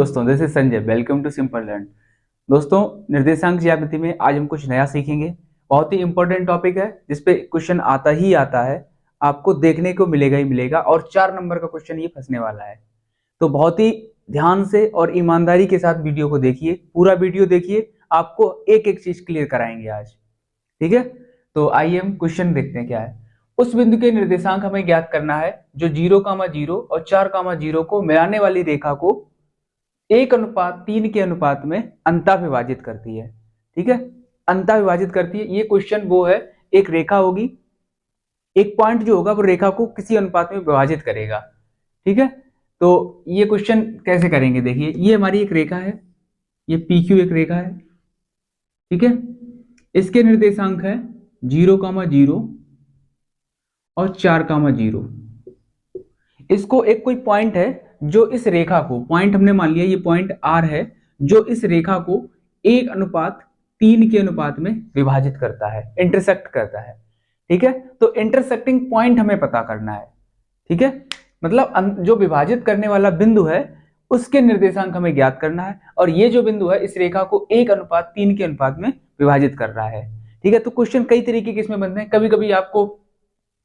दोस्तों, this is Sanjay. Welcome to simple learn. दोस्तों, निर्देशांक ज्यामिति में आज हम कुछ नया सीखेंगे। बहुत ही इंपॉर्टेंट टॉपिक है जिसपे क्वेश्चन आता ही आता है, आपको देखने को मिलेगा ही मिलेगा, और 4 नंबर का क्वेश्चन ये फंसने वाला है। तो बहुत ही ध्यान से और ईमानदारी के साथ वीडियो को देखिए, पूरा वीडियो देखिए, आपको एक एक चीज क्लियर कराएंगे आज। ठीक है, तो आइए हम क्वेश्चन देखते हैं क्या है। उस बिंदु के निर्देशांक हमें ज्ञात करना है जो 0,0 और 4,0 को मिलाने वाली रेखा को 1:3 के अनुपात में अंतः विभाजित करती है। ठीक है, अंतः विभाजित करती है। ये क्वेश्चन वो है, एक रेखा होगी, एक पॉइंट जो होगा वो रेखा को किसी अनुपात में विभाजित करेगा। ठीक है, तो ये क्वेश्चन कैसे करेंगे, देखिए ये हमारी एक रेखा है, ये PQ एक रेखा है। ठीक है, इसके निर्देशांक है 0,0 और 4,0। इसको एक कोई पॉइंट है जो इस रेखा को, पॉइंट हमने मान लिया ये पॉइंट R है, जो इस रेखा को 1:3 के अनुपात में विभाजित करता है, इंटरसेक्ट करता है। ठीक है, तो इंटरसेक्टिंग पॉइंट हमें पता करना है। ठीक है, मतलब जो विभाजित करने वाला बिंदु है उसके निर्देशांक हमें ज्ञात करना है, और ये जो बिंदु है इस रेखा को 1:3 के अनुपात में विभाजित कर रहा है। ठीक है, तो क्वेश्चन कई तरीके के इसमें बनते हैं। कभी कभी आपको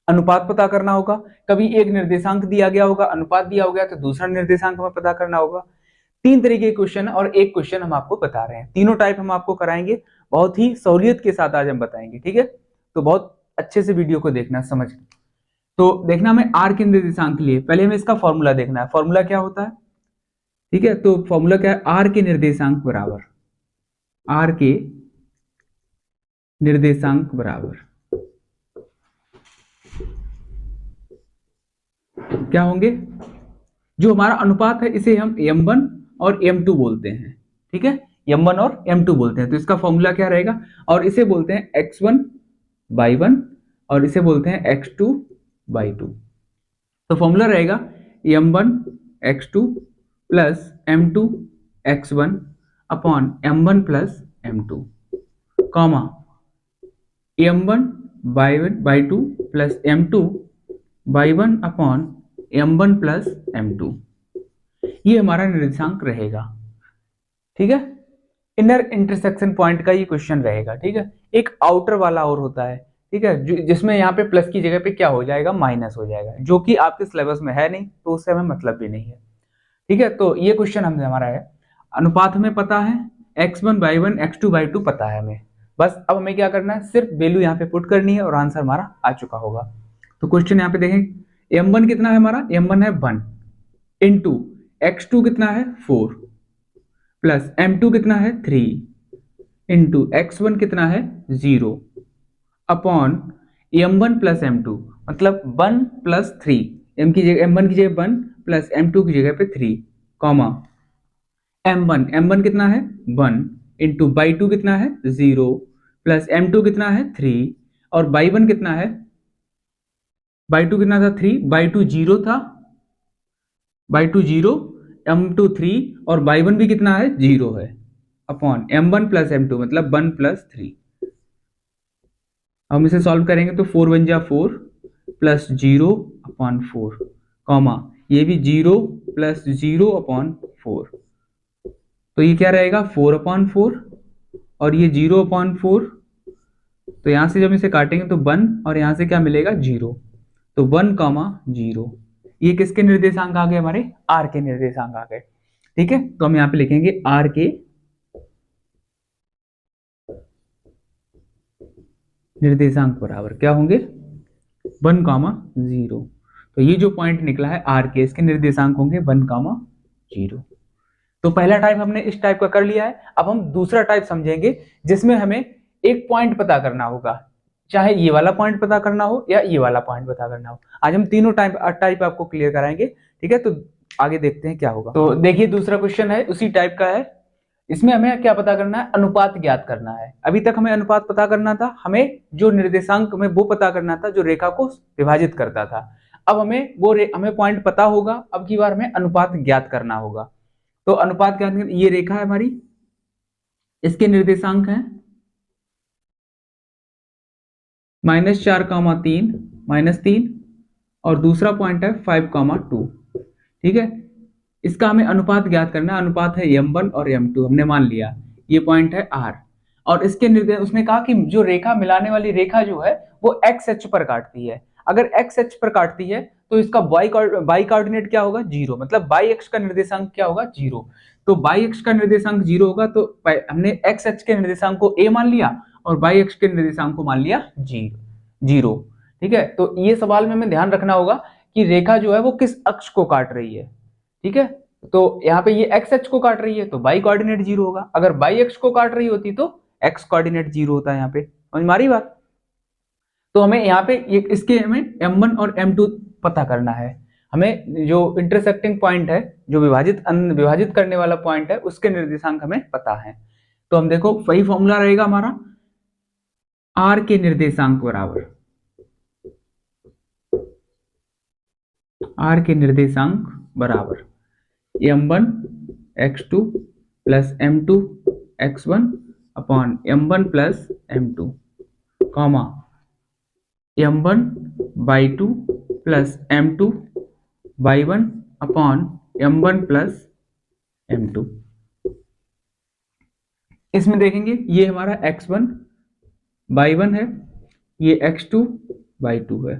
अनुपात पता करना होगा, कभी एक निर्देशांक दिया गया होगा, अनुपात दिया हो गया तो दूसरा निर्देशांक हमें पता करना होगा। 3 तरीके के क्वेश्चन और एक क्वेश्चन हम आपको बता रहे हैं, तीनों टाइप हम आपको कराएंगे, बहुत ही सहूलियत के साथ आज हम बताएंगे। ठीक है, तो बहुत अच्छे से वीडियो को देखना, समझ। तो देखना, हमें आर के निर्देशांक के लिए पहले हमें इसका फॉर्मूला देखना है। फॉर्मूला क्या होता है? ठीक है, तो फॉर्मूला क्या है? आर के निर्देशांक बराबर, आर के निर्देशांक बराबर क्या होंगे? जो हमारा अनुपात है इसे हम m1 और m2 बोलते हैं। ठीक है, m1 और m2 बोलते हैं, तो इसका फॉर्मूला क्या रहेगा? और इसे बोलते हैं x1/1 और इसे बोलते हैं x2/2। तो फॉर्मूला रहेगा m1x2 plus m2x1 upon m1 plus m2, comma m1/2 plus m2/1 upon m1 plus m2। ये हमारा निर्देशांक रहेगा। ठीक है, इनर इंटरसेक्शन पॉइंट का ये क्वेश्चन रहेगा। ठीक है, एक आउटर वाला और होता है, ठीक है, जिसमें यहाँ पे प्लस की जगह पे क्या हो जाएगा? माइनस हो जाएगा, जो कि आपके सिलेबस में है नहीं, तो उससे हमें मतलब भी नहीं है। ठीक है, तो ये क्वेश्चन हमने हमारा है, अनुपात हमें पता है, x1/1 x2/2 पता है हमें। बस अब हमें क्या करना है? सिर्फ वैल्यू यहाँ पे पुट करनी है और आंसर हमारा आ चुका होगा। तो क्वेश्चन यहाँ पे देखें, m1 कितना है हमारा? m1 है 1 इंटू x2 कितना है 4 प्लस m2 कितना है 3 इंटू x1 कितना है 0 अपॉन m1 प्लस m2, मतलब 1 प्लस 3, m की जगह m1 की जगह 1 प्लस m2 की जगह पे 3, कॉमा m1 कितना है 1 इंटू बाई 2 कितना है 0 प्लस m2 कितना है 3 और बाई 1 कितना है, बाई 2 कितना था 3, बाई 2 0 था, बाई 2 0, m2 3 और बाई 1 भी कितना है 0 है, अपॉन m1 प्लस m2 मतलब 1 प्लस 3। हम इसे सॉल्व करेंगे तो 4 1 जा 4 प्लस 0 अपॉन 4, कॉमा ये भी 0 प्लस 0 अपॉन 4, तो ये क्या रहेगा 4/4 और ये 0/4, तो यहां से जब इसे काटेंगे तो 1 और यहां से क्या मिलेगा 0, तो 1,0। ये किसके निर्देशांक आ गए? हमारे आर के निर्देशांक आ गए। ठीक है, तो हम यहाँ पे लिखेंगे आर के निर्देशांक बराबर क्या होंगे? 1,0। तो ये जो पॉइंट निकला है आर के, इसके निर्देशांक होंगे 1,0। तो पहला टाइप हमने इस टाइप का कर लिया है। अब हम दूसरा टाइप समझेंगे जिसमें हमें एक पॉइंट पता करना होगा, चाहे ये वाला पॉइंट पता करना हो या ये वाला पॉइंट पता करना हो। आज हम तीनों टाइप आपको क्लियर कराएंगे। ठीक है, तो आगे देखते हैं क्या होगा। तो देखिए, दूसरा क्वेश्चन है उसी टाइप का है। इसमें हमें क्या पता करना है? अनुपात ज्ञात करना है। अभी तक हमें अनुपात पता करना था, हमें जो निर्देशांक में वो पता करना था जो रेखा को विभाजित करता था। अब हमें हमें पॉइंट पता होगा, अब की बार हमें अनुपात ज्ञात करना होगा। तो अनुपात क्या? ये रेखा है हमारी, इसके निर्देशांक हैं -4,3 -3 और दूसरा पॉइंट है 5,2। ठीक है, इसका हमें अनुपात ज्ञात करना है। अनुपात है m1 और m2, हमने मान लिया ये पॉइंट है R। और इसके निर्देश उसने कहा कि जो रेखा मिलाने वाली रेखा जो है वो एक्स एच पर काटती है। अगर एक्स एच पर काटती है तो इसका बाई कोऑर्डिनेट क्या होगा, जीरो। मतलब बाई एक्स का निर्देशांक क्या होगा, जीरो। तो बाई एक्स का निर्देशांक जीरो होगा, तो हमने एक्स एच के निर्देशांक को ए मान लिया और बाई एक्स के निर्देशांक को मान लिया जीरो। ठीक है, तो ये सवाल में हमें ध्यान रखना होगा कि रेखा जो है वो किस अक्ष को काट रही है। ठीक है, तो यहाँ पे ये एक्स एच को काट रही है तो बाई कोऑर्डिनेट जीरो होगा। अगर बाई एक्स को काट रही होती तो एक्स कोऑर्डिनेट जीरो होता है। यहाँ पे समझ में आ रही बात। तो हमें यहाँ पे इसके हमें m1 और m2 पता करना है। हमें जो इंटरसेक्टिंग पॉइंट है, जो विभाजित करने वाला पॉइंट है, उसके निर्देशांक हमें पता है। तो हम देखो वही फॉर्मूला रहेगा हमारा, r के निर्देशांक बराबर m1 x2 plus m2 x1 upon m1 plus m2 comma m1 by two plus m2 by one upon m1 plus m2। इसमें देखेंगे ये हमारा x1 बाई वन है, ये x2 बाई टू है।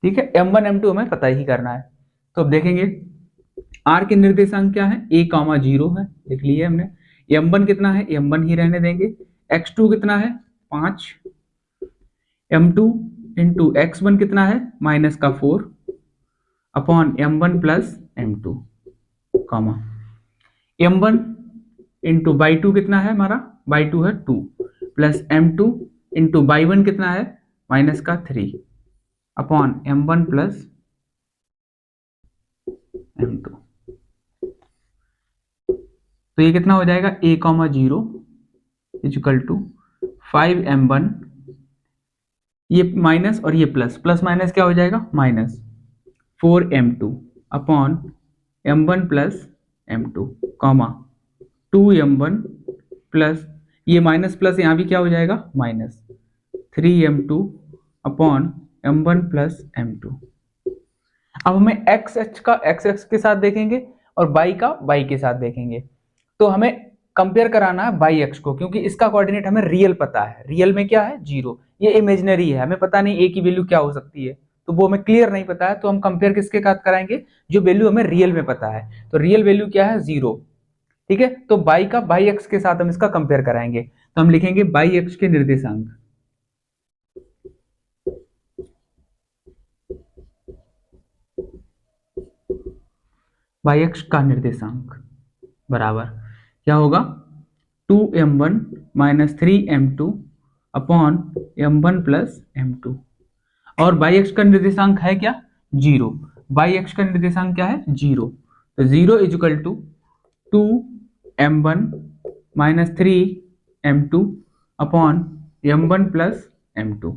ठीक है, m1 m2 हमें पता ही करना है। तो अब देखेंगे r के निर्देशांक क्या है, a कॉमा जीरो है, लिख लिए हमने। m1 कितना है, m1 ही रहने देंगे। x2 कितना है 5, m2 इंटू x1 कितना है माइनस का 4 upon m1 plus m2 comma m1 into by two कितना है हमारा, बाई टू है 2 plus m2 into by one कितना है माइनस का 3 अपॉन m1 प्लस m2। तो ये कितना हो जाएगा, a comma zero equal to 5m1, ये माइनस और ये प्लस, प्लस माइनस क्या हो जाएगा minus 4m2 upon m1 plus m2 comma 2m1 plus ये माइनस प्लस यहाँ भी क्या हो जाएगा minus 3m2 upon m1 plus m2। अब हमें एक्स एच का एक्स एक्स के साथ देखेंगे और बाई का बाई के साथ देखेंगे। तो हमें कंपेयर कराना है बाई एक्स को, क्योंकि इसका कोऑर्डिनेट हमें रियल पता है। रियल में क्या है जीरो, ये इमेजिनरी है, हमें पता नहीं ए की वैल्यू क्या हो सकती है, तो वो हमें क्लियर नहीं पता है। तो हम कंपेयर किसके साथ कराएंगे, जो वैल्यू हमें रियल में पता है। तो रियल वैल्यू क्या है जीरो। ठीक है, तो बाई का बाई एक्स के साथ हम इसका कंपेयर कराएंगे। तो हम लिखेंगे बाई एक्स के निर्देशांक, बाई एक्स का निर्देशांक बराबर क्या होगा 2m1 minus 3m2 upon m1 plus m2। और बाई एक्स का निर्देशांक है क्या जीरो, बाई एक्स का निर्देशांक क्या है जीरो। तो zero equal to 2m1 minus 3m2 upon m1 plus m2।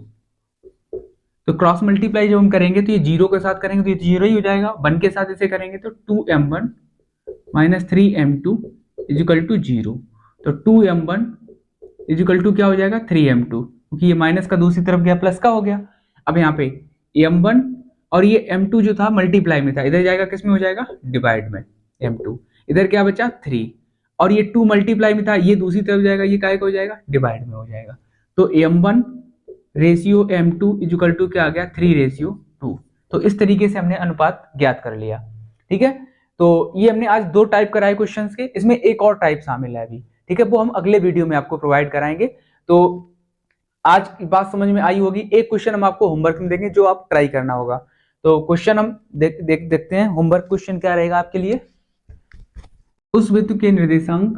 तो क्रॉस मल्टीप्लाई जब हम करेंगे तो ये जीरो के साथ करेंगे तो ये जीरो ही हो जाएगा, वन के साथ इसे करेंगे तो 2m1 minus 3m2 is equal to zero. तो 2m1 इजिकल टू क्या हो जाएगा 3m2, क्योंकि ये माइनस का दूसरी तरफ गया प्लस का हो गया। अब यहाँ पे m1 और ये m2 जो था मल्टीप्लाई में था, इधर जाएगा किस में हो जाएगा डिवाइड में, m2 इधर क्या बचा 3, और ये 2 मल्टीप्लाई में था, ये दूसरी तरफ जाएगा, ये काय का हो जाएगा डिवाइड में हो जाएगा। तो m1 ratio m2 is equal to क्या आ गया 3 रेशियो 2। तो इस तरीके से हमने अनुपात ज्ञात कर लिया। ठीक है, तो ये हमने आज दो टाइप कराए क्वेश्चंस के, इसमें एक और टाइप शामिल है अभी। ठीक है, वो हम अगले वीडियो में आपको प्रोवाइड कराएंगे। तो आज की बात समझ में आई होगी। एक क्वेश्चन हम आपको होमवर्क में देंगे जो आप ट्राई करना होगा। तो क्वेश्चन हम देखते हैं। होमवर्क क्वेश्चन क्या रहेगा आपके लिए, उस वृत्त के निर्देशांक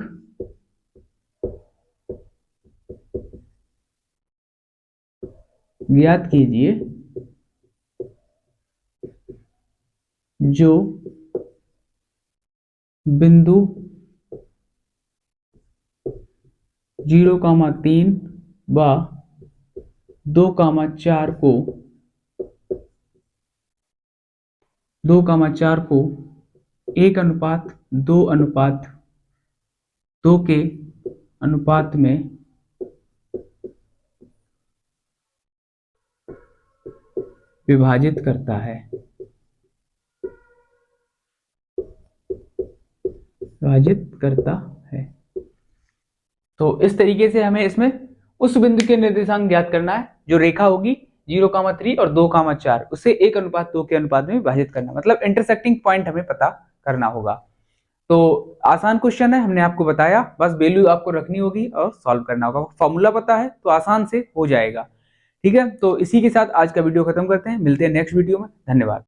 ज्ञात कीजिए जो बिंदु 0,3 व 2,4 को 1:2:2 के अनुपात में विभाजित करता है। विभाजित करता है। तो इस तरीके से हमें इसमें उस बिंदु के निर्देशांक ज्ञात करना है जो रेखा होगी 0,3 और 2,4 उसे 1:2 के अनुपात में विभाजित करना, मतलब इंटरसेक्टिंग पॉइंट हमें पता करना होगा। तो आसान क्वेश्चन है, हमने आपको बताया, बस वैल्यू आपको रखनी होगी और सॉल्व करना होगा। फॉर्मूला पता है तो आसान से हो जाएगा। ठीक है, तो इसी के साथ आज का वीडियो खत्म करते हैं, मिलते हैं नेक्स्ट वीडियो में। धन्यवाद।